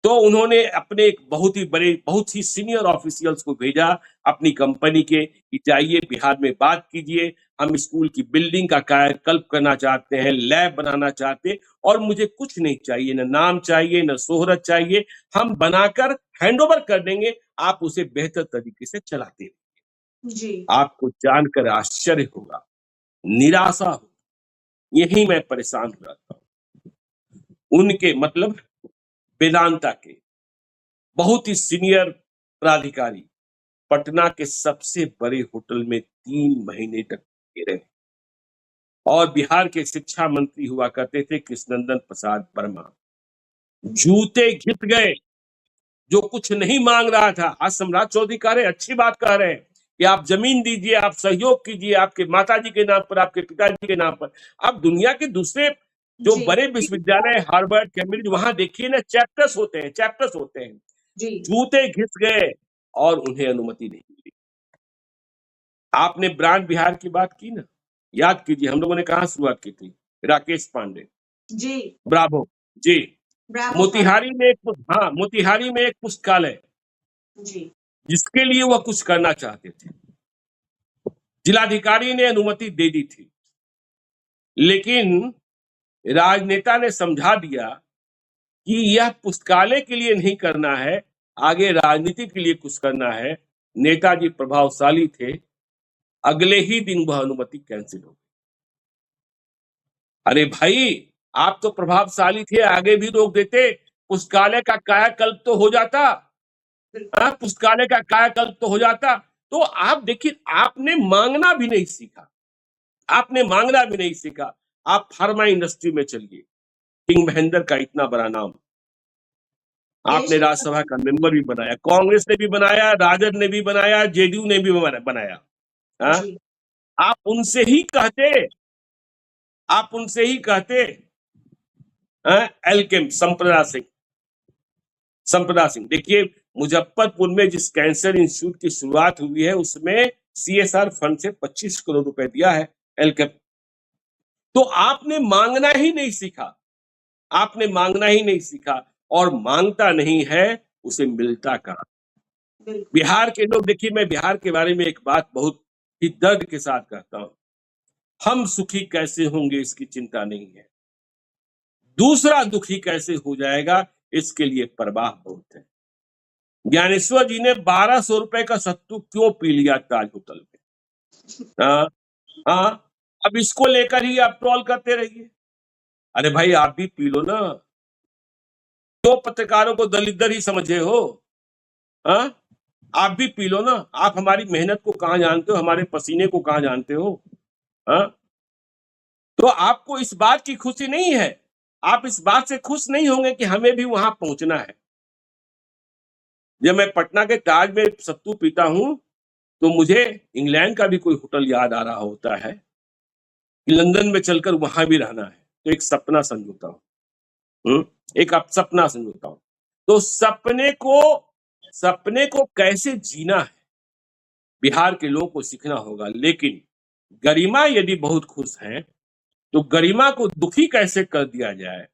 तो उन्होंने अपने एक बहुत ही बड़े, बहुत ही सीनियर ऑफिशियल्स को भेजा अपनी कंपनी के कि जाइए बिहार में बात कीजिए, हम स्कूल की बिल्डिंग का कायाकल्प करना चाहते हैं, लैब बनाना चाहते हैं, और मुझे कुछ नहीं चाहिए, न नाम चाहिए, न शोहरत चाहिए, हम बनाकर हैंडओवर कर देंगे, आप उसे बेहतर तरीके से चलाते रहिए। जी, आपको जानकर आश्चर्य होगा, निराशा हो, यही मैं परेशान हो जाता हूँ। उनके मतलब वेदांता के बहुत ही सीनियर प्राधिकारी पटना के सबसे बड़े होटल में 3 महीने तक रहे, और बिहार के शिक्षा मंत्री हुआ करते थे कृष्णनंदन प्रसाद वर्मा। जूते घिस गए, जो कुछ नहीं मांग रहा था। आज सम्राट चौधरी कह रहे, अच्छी बात कह रहे हैं कि आप जमीन दीजिए, आप सहयोग कीजिए, आपके माताजी के नाम पर, आपके पिताजी के नाम पर। आप दुनिया के दूसरे जो जी, बड़े विश्वविद्यालय, हार्वर्ड, कैम्ब्रिज, वहां देखिए ना, चैप्टर्स होते हैं, चैप्टर्स होते हैं। जी, जूते घिस गए और उन्हें अनुमति नहीं मिली। आपने ब्रांड बिहार की बात की ना, याद कीजिए हम लोगों ने कहाँ शुरुआत की थी, Rakesh Pandey, ji, Bravo ji. Bravo foundation. Motihari में एक, हाँ, मोतिहारी में एक पुस्तकालय जी, जिसके लिए वह कुछ करना चाहते थे, जिलाधिकारी ने अनुमति दे दी थी, लेकिन राजनेता ने समझा दिया कि यह पुस्तकालय के लिए नहीं करना है, आगे राजनीति के लिए कुछ करना है। नेताजी प्रभावशाली थे, अगले ही दिन वह अनुमति कैंसिल हो गई। अरे भाई, आप तो प्रभावशाली थे, आगे भी रोक देते, पुस्तकालय का कायाकल्प तो हो जाता। बिल्कुल, हाँ, पुस्तकालय का कायाकल्प तो हो जाता। तो आप देखिए, आपने मांगना भी नहीं सीखा, आपने मांगना भी नहीं सीखा। आप फार्मा इंडस्ट्री में चलिए, किंग महेंद्र का इतना बड़ा नाम, देश आपने के राज्यसभा का मेंबर भी बनाया, कांग्रेस ने भी बनाया, राजद ने भी बनाया, जेडीयू ने भी बनाया। हाँ? जी, आप उनसे ही कहते, आप उनसे ही कहते, हाँ? एलकेम संप्रदा सिंह, देखिए मुजफ्फरपुर में जिस कैंसर इंस्टीट्यूट की शुरुआत हुई है उसमें सीएसआर फंड से 25 करोड़ रुपए दिया है एलकेम। तो आपने मांगना ही नहीं सीखा, आपने मांगना ही नहीं सीखा, और मांगता नहीं है उसे मिलता कहां। बिल्कुल, बिहार के लोग, देखिए मैं बिहार के बारे में एक बात बहुत ही दर्द के साथ कहता हूं, हम सुखी कैसे होंगे इसकी चिंता नहीं है, दूसरा दुखी कैसे हो जाएगा इसके लिए परवाह बहुत है। ज्ञानेश्वर जी ने 1200 रुपए का सत्तू क्यों पी लिया ताज होटल में? हाँ, हाँ, अब इसको लेकर ही आप ट्रोल करते रहिए। अरे भाई, आप भी पी लो ना, तो पत्रकारों को दलिद्र ही समझे हो? हाँ, आप भी पी लो ना, आप हमारी मेहनत को कहाँ जानते हो, हमारे पसीने को कहाँ जानते हो? हाँ, तो आपको इस बात की खुशी नहीं है, आप इस बात से खुश नहीं होंगे कि हमें भी वहां पहुंचना है। जब मैं पटना के ताज में सत्तू पीता हूं तो मुझे इंग्लैंड का भी कोई होटल याद आ रहा होता है कि लंदन में चलकर वहां भी रहना है, तो एक सपना संजोता हूँ। एक आप सपना संजोता हूँ। तो सपने को कैसे जीना है बिहार के लोगों को सीखना होगा। लेकिन गरिमा यदि बहुत खुश है तो गरिमा को दुखी कैसे कर दिया जाए,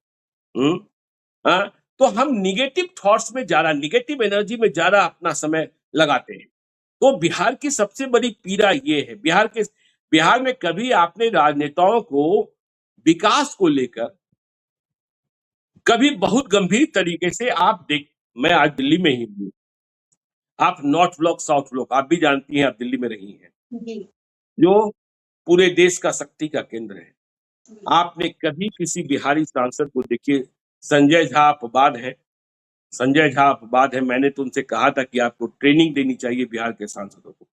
हाँ, तो हम निगेटिव थॉट्स में ज्यादा, निगेटिव एनर्जी में ज्यादा अपना समय लगाते हैं। तो बिहार की सबसे बड़ी पीड़ा ये है, बिहार में कभी आपने राजनेताओं को विकास को लेकर कभी बहुत गंभीर तरीके से मैं आज दिल्ली में ही हूँ, आप नॉर्थ ब्लॉक, साउथ ब्लॉक आप भी जानती हैं, आप दिल्ली में रही हैं, जी, जो पूरे देश का शक्ति का केंद्र है। आपने कभी किसी बिहारी सांसद को देखिए, संजय झा अपवाद है, संजय झा अपवाद है। मैंने तो उनसे कहा था कि आपको ट्रेनिंग देनी चाहिए बिहार के सांसदों को,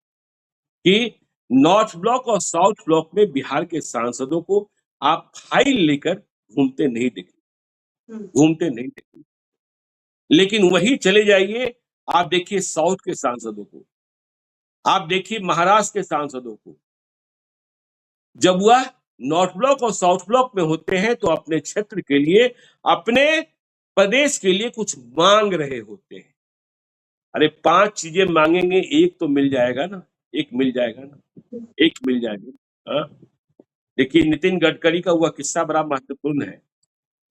कि नॉर्थ ब्लॉक और साउथ ब्लॉक में बिहार के सांसदों को आप फाइल लेकर घूमते नहीं देखेंगे। लेकिन वही चले जाइए, आप देखिए साउथ के सांसदों को, आप देखिए महाराष्ट्र के सांसदों को, जब वह नॉर्थ ब्लॉक और साउथ ब्लॉक में होते हैं तो अपने क्षेत्र के लिए, अपने प्रदेश के लिए कुछ मांग रहे होते हैं। अरे 5 चीजें मांगेंगे, एक तो मिल जाएगा ना, एक मिल जाएगा। हाँ? देखिए नितिन गडकरी का हुआ किस्सा बड़ा महत्वपूर्ण है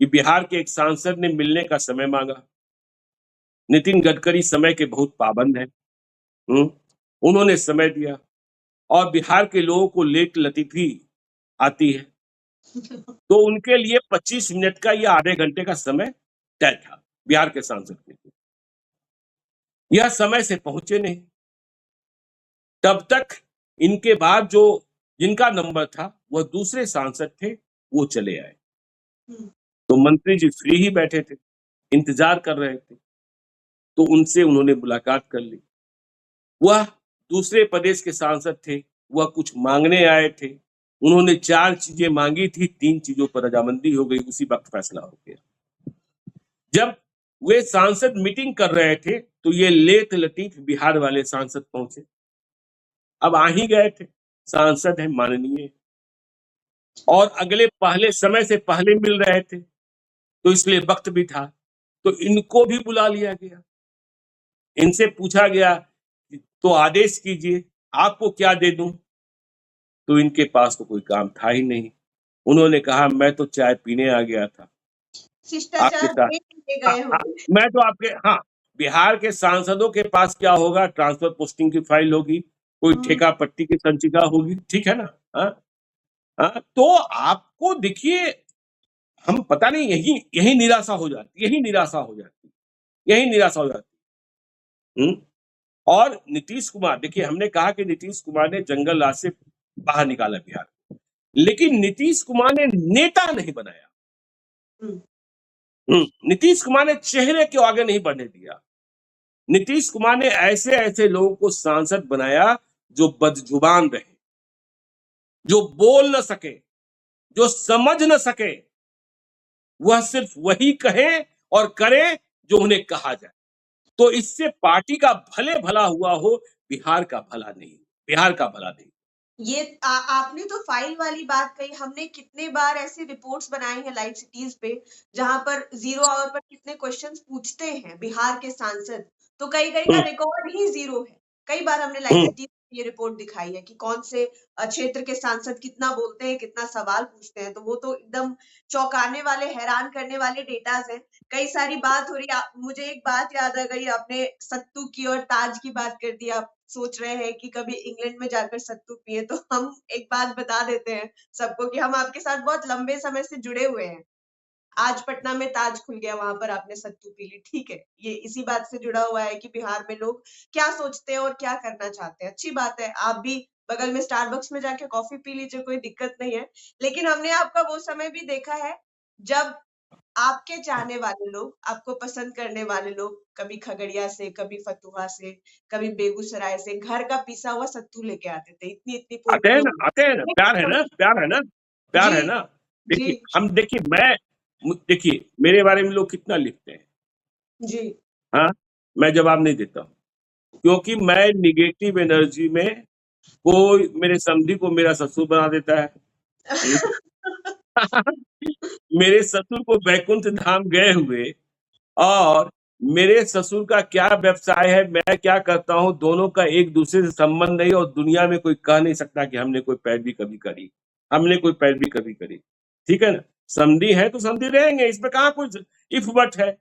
कि बिहार के एक सांसद ने मिलने का समय मांगा। नितिन गडकरी समय के बहुत पाबंद हैं। उन्होंने समय दिया और बिहार के लोगों को लेट लतीफी आती है, तो उनके लिए 25 मिनट का या आधे घंटे का समय तय था बिहार के सांसद के लिए। यह समय से पहुंचे नहीं, तब तक इनके बाद जिनका नंबर था वह दूसरे सांसद थे, वो चले आए। तो मंत्री जी फ्री ही बैठे थे, इंतजार कर रहे थे, तो उनसे उन्होंने मुलाकात कर ली। वह दूसरे प्रदेश के सांसद थे, वह कुछ मांगने आए थे, उन्होंने 4 चीजें मांगी थी, 3 चीजों पर रजामंदी हो गई, उसी वक्त फैसला हो गया। जब वे सांसद मीटिंग कर रहे थे तो ये लेट लतीफ बिहार वाले सांसद पहुंचे। अब आ ही गए थे, सांसद है माननीय, और अगले पहले समय से पहले मिल रहे थे, तो इसलिए वक्त भी था, तो इनको भी बुला लिया गया। इनसे पूछा गया तो आदेश कीजिए, आपको क्या दे दूं? तो इनके पास तो कोई काम था ही नहीं। उन्होंने कहा मैं तो चाय पीने आ गया था आपके शिष्टाचार साथ। देख के गए होंगे। मैं तो बिहार के सांसदों के पास क्या होगा? ट्रांसफर पोस्टिंग की फाइल होगी, कोई ठेका पट्टी की संचिका होगी, ठीक है ना? तो आपको देखिए, हम पता नहीं, यही निराशा हो जाती, और नीतीश कुमार, देखिए हमने कहा कि नीतीश कुमार ने जंगल राज से बाहर निकाला बिहार, लेकिन नीतीश कुमार ने नेता नहीं बनाया। नीतीश कुमार ने चेहरे के आगे नहीं बढ़ने दिया। नीतीश कुमार ने ऐसे ऐसे लोगों को सांसद बनाया जो बदजुबान रहे, जो बोल न सके, जो समझ न सके, वह सिर्फ वही कहे और करे जो उन्हें कहा जाए। तो इससे पार्टी का भले भला हुआ हो, बिहार का भला नहीं। ये आपने तो फाइल वाली बात कही। हमने कितने बार ऐसी रिपोर्ट्स बनाई हैं लाइव सिटीज पे, जहां पर 0 आवर पर कितने क्वेश्चंस पूछते हैं बिहार के सांसद, तो कई का रिकॉर्ड ही 0 है। कई बार हमने लाइव सिटीज ये रिपोर्ट दिखाई है कि कौन से क्षेत्र के सांसद कितना बोलते हैं, कितना सवाल पूछते हैं। तो वो तो एकदम चौंकाने वाले, हैरान करने वाले डेटाज हैं। कई सारी बात हो रही। मुझे एक बात याद आ गई, आपने सत्तू की और ताज की बात कर दी। आप सोच रहे हैं कि कभी इंग्लैंड में जाकर सत्तू पिए, तो हम एक बात बता देते हैं सबको कि हम आपके साथ बहुत लंबे समय से जुड़े हुए हैं। आज पटना में ताज खुल गया, वहां पर आपने सत्तू पी ली, ठीक है। ये इसी बात से जुड़ा हुआ है कि बिहार में लोग क्या सोचते हैं और क्या करना चाहते हैं। अच्छी बात है, आप भी बगल में स्टारबक्स में जाके कॉफी पी लीजिए, कोई दिक्कत नहीं है। लेकिन हमने आपका वो समय भी देखा है जब आपके चाहने वाले लोग, आपको पसंद करने वाले लोग, कभी खगड़िया से, कभी फतुहा से, कभी बेगूसराय से घर का पीसा हुआ सत्तू लेके आते थे। इतनी आते हैं पोटलियों ना, प्यार है ना। जी देखिए मेरे बारे में लोग कितना लिखते हैं, जी हाँ, मैं जवाब नहीं देता हूँ, क्योंकि मैं निगेटिव एनर्जी में, कोई मेरे समधी को मेरा ससुर बना देता है। मेरे ससुर को बैकुंठ धाम गए हुए, और मेरे ससुर का क्या व्यवसाय है, मैं क्या करता हूँ, दोनों का एक दूसरे से संबंध नहीं, और दुनिया में कोई कह नहीं सकता कि हमने कोई पैरवी कभी करी, ठीक है ना? समधी है तो समधी रहेंगे, इसमें कहाँ कोई इफ बट है।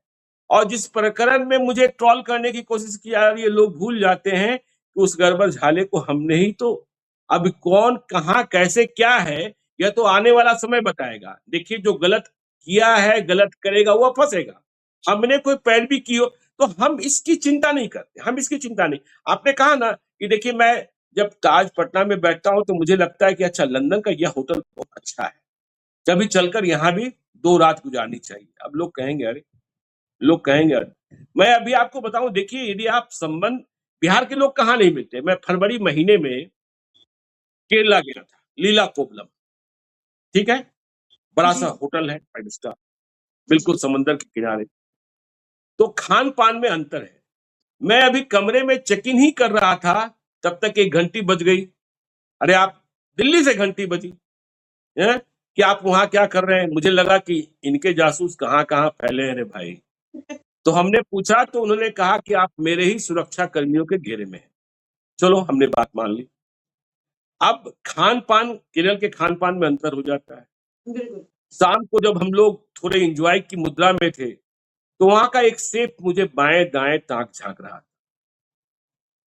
और जिस प्रकरण में मुझे ट्रोल करने की कोशिश की जा रही है, लोग भूल जाते हैं कि उस गड़बड़ झाले को हमने ही तो, अब कौन कहाँ कैसे क्या है यह तो आने वाला समय बताएगा। देखिए जो गलत किया है, गलत करेगा, वो फंसेगा। हमने कोई पैरवी की हो तो हम इसकी चिंता नहीं करते, हम इसकी चिंता नहीं। आपने कहा ना कि देखिए मैं जब ताज पटना में बैठता हूं तो मुझे लगता है कि अच्छा लंदन का यह होटल बहुत अच्छा है, कभी चलकर यहाँ भी 2 रात गुजारनी चाहिए। अब लोग कहेंगे अरे, लोग कहेंगे अरे। मैं अभी आपको बताऊं, देखिए यदि आप संबंध, बिहार के लोग कहाँ नहीं मिलते। मैं फरवरी महीने में केरला गया था, लीला कोवलम, ठीक है, बड़ा जी, सा होटल है 5 स्टार, जी। बिल्कुल समंदर के किनारे। तो खान पान में अंतर है। मैं अभी कमरे में चेक इन ही कर रहा था, तब तक एक घंटी बज गई। अरे आप, दिल्ली से घंटी बजी है कि आप वहां क्या कर रहे हैं। मुझे लगा कि इनके जासूस कहाँ कहाँ फैले हैं रे भाई। तो हमने पूछा तो उन्होंने कहा कि आप मेरे ही सुरक्षा कर्मियों के घेरे में हैं। चलो हमने बात मान ली। अब खान पान, केरल के खान पान में अंतर हो जाता है। बिल्कुल। शाम को जब हम लोग थोड़े एंजॉय की मुद्रा में थे तो वहां का एक सेफ मुझे बाएं दाएं ताक झांक रहा था।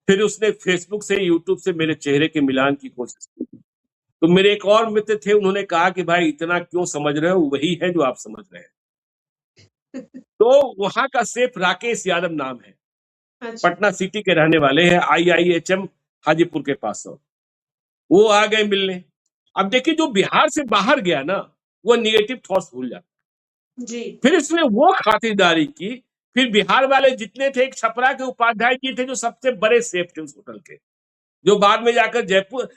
फिर उसने फेसबुक से, यूट्यूब से मेरे चेहरे के मिलान की कोशिश की। तो मेरे एक और मित्र थे, उन्होंने कहा कि भाई इतना क्यों समझ रहे हो, वही है जो आप समझ रहे हैं। तो वहां का सेफ राकेश यादव नाम है, अच्छा, पटना सिटी के रहने वाले हैं, IIHM हाजीपुर के पास। वो आ गए मिलने। अब देखिए जो बिहार से बाहर गया ना, वो निगेटिव थॉट्स भूल जाता। जी। फिर इसने वो खातिरदारी की। फिर बिहार वाले जितने थे, एक छपरा के उपाध्याय जी थे जो सबसे बड़े सेफ थे उस होटल के, जो बाद में जाकर जयपुर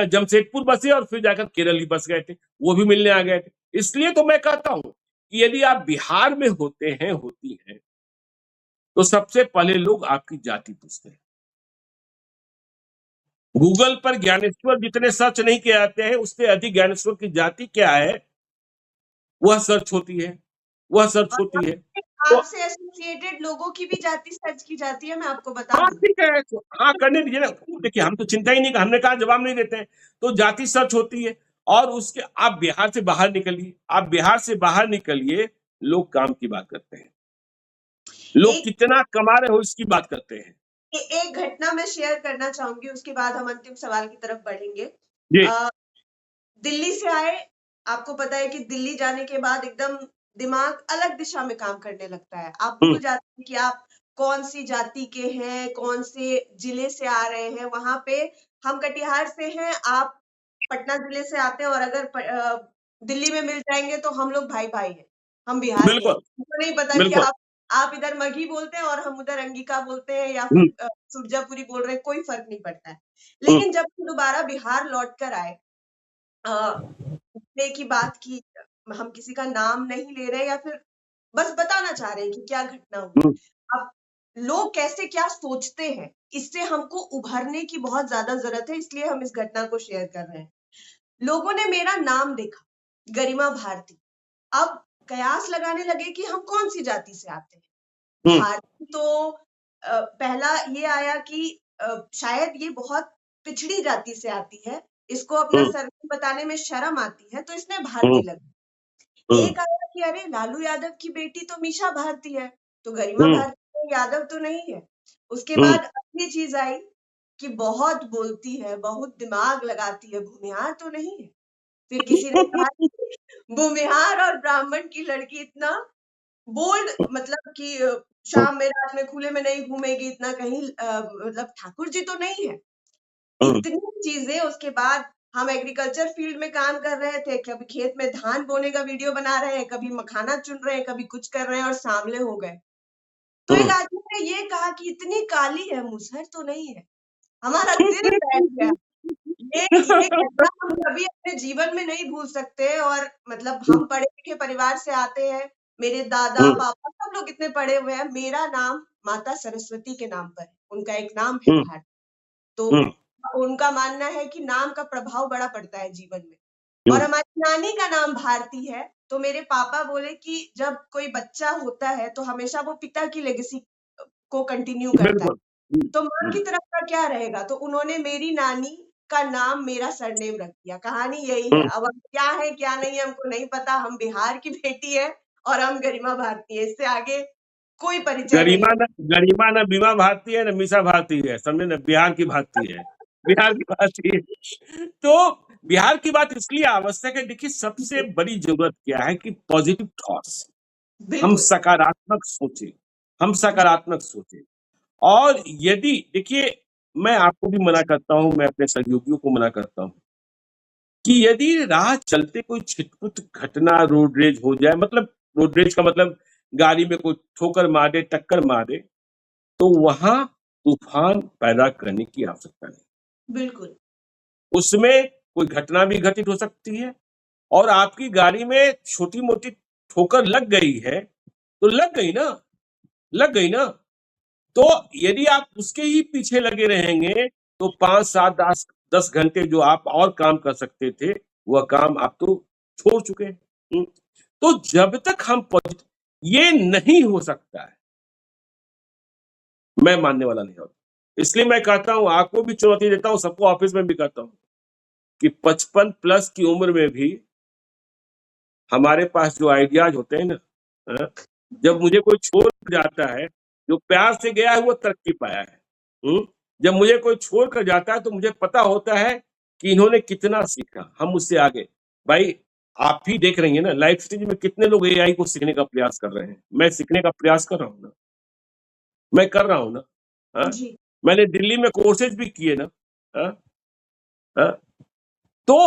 जमशेदपुर बसे और फिर जाकर केरल ही बस गए थे, वो भी मिलने आ गए थे। इसलिए तो मैं कहता हूं कि यदि आप बिहार में होते हैं, होती हैं, तो सबसे पहले लोग आपकी जाति पूछते हैं। गूगल पर ज्ञानेश्वर जितने सर्च नहीं किए जाते हैं, उससे अधिक ज्ञानेश्वर की जाति क्या है वह सर्च होती है, वह सर्च और होती है। आपसे तो आपसे एसोसिएटेड लोगों की भी जाति सर्च की जाती है, मैं आपको बता हाँ दूँ। ठीक है, तो हाँ करने दीजिए ना। देखिए हम तो चिंता ही नहीं, हमने कहा जवाब नहीं देते हैं। तो जाति सर्च होती है। और उसके, आप बिहार से बाहर निकलिए, आप बिहार से बाहर निकलिए, लोग काम की बात करते हैं, लोग एक कितना कमा रहे हो इसकी बात करते हैं। एक घटना मैं शेयर करना चाहूँगी, उसके बाद हम अंतिम सवाल की तरफ बढ़ेंगे। जी। अ, दिल्ली से आए, आपको पता है कि दिल्ली जाने के बाद एकदम दिमाग अलग दिशा में काम करने लगता है। आप हम्म, भूल जाते हैं कि आप कौन-सी जाति के हैं, कौन से जिले से आ रहे हैं। वहाँ पे हम कटिहार से हैं, आप पटना जिले से आते हैं और अगर दिल्ली में मिल जाएँगे तो हम लोग भाई-भाई हैं, हम बिहार के हैं। बिल्कुल हमको नहीं पता कि बिल्कुल। आप इधर मगही बोलते हैं और हम उधर अंगिका बोलते हैं या फिर हम्म, सुरजापुरी बोल रहे हैं, कोई फ़र्क नहीं पड़ता है। हम्म, लेकिन जब हम दोबारा बिहार लौट कर आए, अ, घटने की बात की, हम किसी का नाम नहीं ले रहे या फिर बस बताना चाह रहे हैं कि क्या घटना हुई। हम्म, अब लोग कैसे क्या सोचते हैं, इससे हमको उभरने की बहुत ज़्यादा ज़रूरत है, इसलिए हम इस घटना को शेयर कर रहे हैं। लोगों ने मेरा नाम देखा, गरिमा भारती। अब कयास लगाने लगे कि हम कौन-सी जाति से आते हैं। हम्म, भारती तो पहला ये आया कि शायद ये बहुत पिछड़ी जाति से आती है, इसको अपना हम्म, सरनेम बताने में शर्म आती है, तो इसने हम्म, भारती लगा। हम्म, एक आया कि अरे लालू यादव की बेटी तो मीशा भारती है, तो गरिमा हम्म, भारती तो यादव तो नहीं है। उसके हम्म, बाद अगली चीज़ आई कि बहुत बोलती है, बहुत दिमाग लगाती है, भूमिहार तो नहीं है। फिर किसी ने कहा कि भूमिहार और ब्राह्मण की लड़की इतना बोल्ड, मतलब कि शाम में रात में खुले में नहीं घूमेगी, इतना कहीं मतलब ठाकुर जी तो नहीं है। हम्म, इतनी चीज़ें, उसके बाद हम एग्रीकल्चर फील्ड में काम कर रहे थे, कभी खेत में धान बोने का वीडियो बना रहे हैं, कभी मखाना चुन रहे हैं, कभी कुछ कर रहे हैं और सामले हो गए। तो एक हम्म, आदमी ने ये कहा कि इतनी काली है, मुसहर तो नहीं है। हमारा दिल बैठ गया। ये घटना हम कभी अपने जीवन में नहीं भूल सकते और मतलब हम पढ़े-लिखे परिवार से आते हैं। मेरे दादा, हम्म, पापा सब लोग इतने पढ़े हुए हैं। मेरा नाम माता सरस्वती के नाम पर है। उनका एक नाम है हम्म, भारत। तो हम्म, उनका मानना है कि नाम का प्रभाव बड़ा पड़ता है जीवन में। और हम्म, हमारी नानी का नाम भारती है, तो मेरे पापा बोले कि जब कोई बच्चा होता है, तो हमेशा वो पिता की लेगेसी को कंटिन्यू करता है। बिल्कुल। तो माँ की तरफ का क्या रहेगा? तो उन्होंने मेरी नानी का नाम मेरा सरनेम रख दिया। कहानी यही है। अब हम क्या है क्या नहीं है हमको नहीं पता। हम बिहार की बेटी है और हम गरिमा भारती है। इससे आगे कोई परिचय नहीं है। गरिमा न बीमा भारती है, न मीसा भारती है, समझे न, बिहार की भारती है, बिहार की भारती है। तो बिहार की बात इसलिए आवश्यक है, देखिए सबसे बड़ी जरूरत क्या है कि पॉजिटिव थॉट्स, हम बिल्कुल। सकारात्मक सोचें, हम सकारात्मक सोचें। और यदि देखिए, मैं आपको भी मना करता हूँ, मैं अपने सहयोगियों को मना करता हूँ कि यदि राह चलते कोई छिटपुट घटना, रोड रेज हो जाए, मतलब रोड रेज का मतलब गाड़ी में कोई ठोकर मार दे, टक्कर मार दे, तो वहां तूफान पैदा करने की आवश्यकता नहीं। बिल्कुल। उसमें कोई घटना भी घटित हो सकती है, और आपकी गाड़ी में छोटी-मोटी ठोकर लग गई है, तो लग गई ना, लग गई ना। तो यदि आप उसके ही पीछे लगे रहेंगे, तो 5, 7, 10 घंटे जो आप और काम कर सकते थे, वह काम आप तो छोड़ चुके हैं। तो जब तक हम ये नहीं हो सकता है, मैं मानने वाला नहीं हूँ। इसलिए मैं कहता हूँ, आपको भी चुनौती देता हूँ, सबको ऑफिस में भी कहता हूँ कि 55 प्लस की उम्र में भी हमारे पास जो आइडियाज होते हैं ना, हाँ, जब मुझे कोई छोड़ जाता है, जो प्यार से गया है वो तरक्की पाया है। जब मुझे कोई छोड़ कर जाता है तो मुझे पता होता है कि इन्होंने कितना सीखा, हम उससे आगे। भाई, आप भी देख रही हैं ना, लाइफ स्टेज में कितने लोग एआई को सीखने का प्रयास कर रहे हैं। मैं सीखने का प्रयास कर रहा हूँ ना, मैं कर रहा हूँ ना। हाँ? जी। मैंने दिल्ली में कोर्सेज भी किए ना। हाँ? हाँ? तो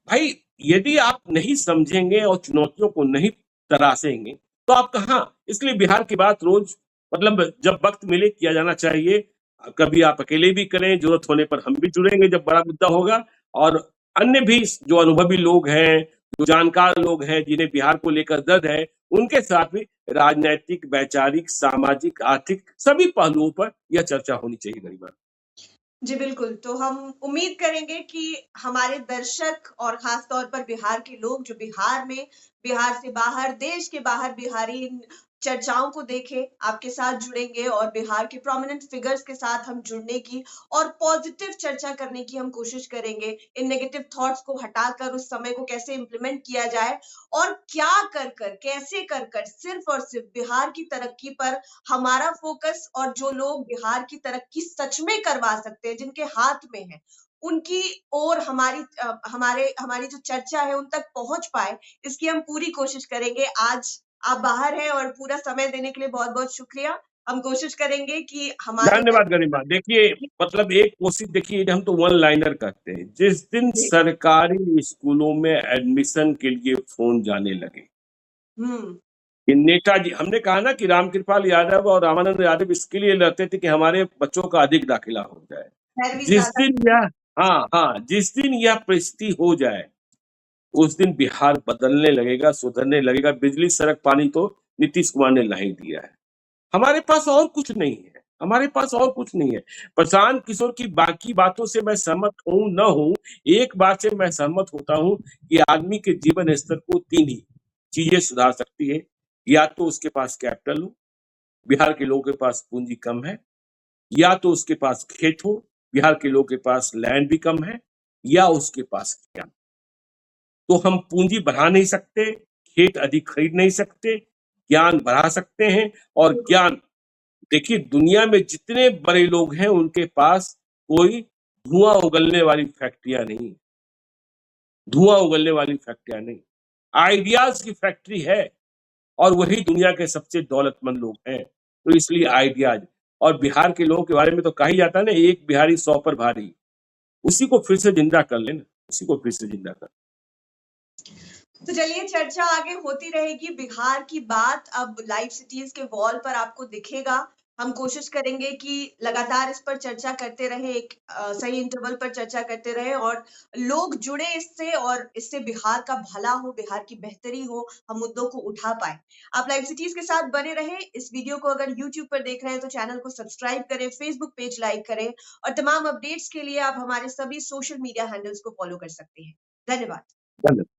भाई, यदि आप नहीं समझेंगे और चुनौतियों को नहीं तरासेंगे, तो आप कहाँ। इसलिए बिहार की बात रोज, मतलब जब वक्त मिले किया जाना चाहिए। कभी आप अकेले भी करें, जरूरत होने पर हम भी जुड़ेंगे जब बड़ा मुद्दा होगा। और अन्य भी जो अनुभवी लोग हैं, जो जानकार लोग हैं, जिन्हें बिहार को लेकर दर्द है, उनके साथ भी राजनैतिक, वैचारिक, सामाजिक, आर्थिक सभी पहलुओं पर यह चर्चा होनी चाहिए गरिमा। जी, बिल्कुल। तो हम उम्मीद करेंगे कि हमारे दर्शक और ख़ास तौर पर बिहार के लोग जो बिहार में, बिहार से बाहर, देश के बाहर बिहारी इन चर्चाओं को देखें, आपके साथ जुड़ेंगे और बिहार के प्रोमिनेंट फिगर्स के साथ हम जुड़ने की और पॉजिटिव चर्चा करने की हम कोशिश करेंगे। इन नेगेटिव थॉट्स को हटाकर उस समय को कैसे इम्प्लीमेंट किया जाए और क्या कर कैसे कर सिर्फ़ और सिर्फ़ बिहार की तरक्की पर हमारा फोकस और जो लोग बिहार की तरक्की सच में करवा सकते हैं, जिनके हाथ में है, उनकी ओर हमारी जो चर्चा है उन तक पहुँच पाए, इसकी हम पूरी कोशिश करेंगे। आज आप बाहर हैं और पूरा समय देने के लिए बहुत-बहुत शुक्रिया। हम कोशिश करेंगे कि हमारे धन्यवाद गरिमा। देखिए, मतलब एक कोशिश, देखिए हम तो वन लाइनर कहते हैं। जिस दिन जी। सरकारी स्कूलों में एडमिशन के लिए फ़ोन जाने लगे, हुँ। कि नेताजी, हमने कहा ना कि रामकृपाल यादव और रामानंद यादव इसके लिए लड़ते थे कि हमारे बच्चों का अधिक दाखिला हो जाए। पैरवी जिस ज़्यादा। दिन यह हाँ, हाँ, जिस दिन यह परिस्थिति हो जाए, उस दिन बिहार बदलने लगेगा, सुधरने लगेगा। बिजली, सड़क, पानी तो नीतीश कुमार ने ला ही दिया है। हमारे पास और कुछ नहीं है, हमारे पास और कुछ नहीं है। प्रशांत किशोर की बाकी बातों से मैं सहमत हूँ, न हूँ, एक बात से मैं सहमत होता हूँ कि आदमी के जीवन स्तर को 3 ही चीज़ें सुधार सकती है। या तो उसके पास कैपिटल हो, बिहार के लोगों के पास पूँजी कम है, या तो उसके पास खेत हो, बिहार के लोगों के पास लैंड भी कम है, या उसके पास ज्ञान। तो हम पूँजी बढ़ा नहीं सकते, खेत अधिक खरीद नहीं सकते, ज्ञान बढ़ा सकते हैं। और ज्ञान, देखिए दुनिया में जितने बड़े लोग हैं उनके पास कोई धुआं उगलने वाली फैक्ट्रियां नहीं, धुआं उगलने वाली फैक्ट्रियां नहीं, आइडियाज की फैक्ट्री है। और वही दुनिया के सबसे दौलतमंद लोग हैं। तो इसलिए आइडियाज, और बिहार के लोगों के बारे में तो कहा ही जाता है ना, एक बिहारी 100 पर भारी। उसी को फिर से जिंदा कर लेना, उसी को फिर से जिंदा कर। तो चलिए चर्चा आगे होती रहेगी। बिहार की बात अब लाइव सिटीज के वॉल पर आपको दिखेगा। हम कोशिश करेंगे कि लगातार इस पर चर्चा करते रहे, एक सही इंटरवल पर चर्चा करते रहे और लोग जुड़े इससे और इससे बिहार का भला हो, बिहार की बेहतरी हो, हम मुद्दों को उठा पाए। आप लाइव सिटीज के साथ बने रहे। इस वीडियो को अगर यूट्यूब पर देख रहे हैं तो चैनल को सब्सक्राइब करें, फेसबुक पेज लाइक करें और तमाम अपडेट्स के लिए आप हमारे सभी सोशल मीडिया हैंडल्स को फॉलो कर सकते हैं। धन्यवाद। धन्यवाद।